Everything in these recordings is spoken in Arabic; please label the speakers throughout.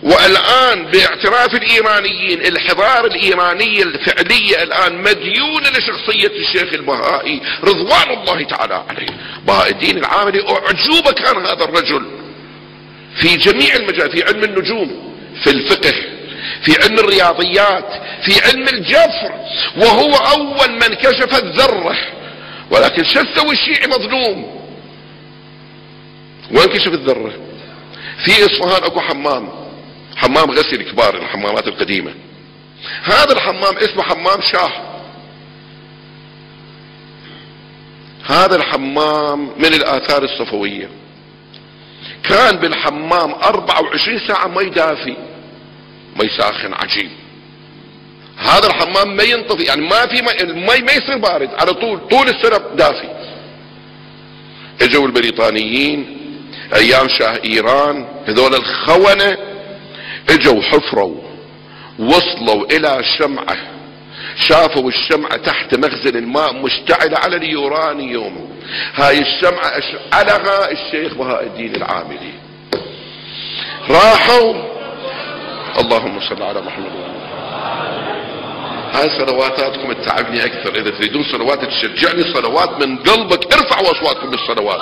Speaker 1: والآن باعتراف الإيرانيين الحضارة الإيرانية الفعلية الآن مديونة لشخصية الشيخ البهائي رضوان الله تعالى عليه. بهاء الدين العاملي أعجوبة كان هذا الرجل في جميع المجالات، في علم النجوم، في الفقه، في علم الرياضيات، في علم الجفر، وهو أول من كشف الذرة. ولكن شو تسوي الشيعي مظلوم؟ وين كشف الذرة؟ في اصفهان اكو حمام غسل كبار، الحمامات القديمة. هذا الحمام اسمه حمام شاه. هذا الحمام من الآثار الصفوية. كان بالحمام 24 ساعة ما يدافي، ما يساخن، عجيب. هذا الحمام ما ينطفي، يعني ما في المي ما يصير بارد، على طول السنة دافي. اجوا البريطانيين ايام شاه ايران، هذول الخونة اجوا حفروا، وصلوا الى شمعة، شافوا الشمعة تحت مخزن الماء مشتعلة على اليورانيوم. هاي الشمعة اشعلها الشيخ بهاء الدين العاملي. راحوا، اللهم صل على محمد وعلى هاي صلواتاتكم تتعبني اكثر. اذا تريدون صلوات تشجعني صلوات من قلبك ارفعوا اصواتكم بالصلوات.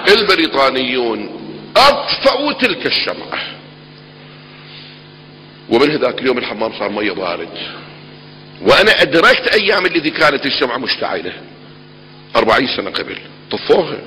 Speaker 1: البريطانيون اطفأوا تلك الشمعة، ومن هذاك اليوم الحمام صار مية بارد. وانا ادركت ايام الذي كانت الشمعة مشتعلة 40 سنة قبل، طفوها.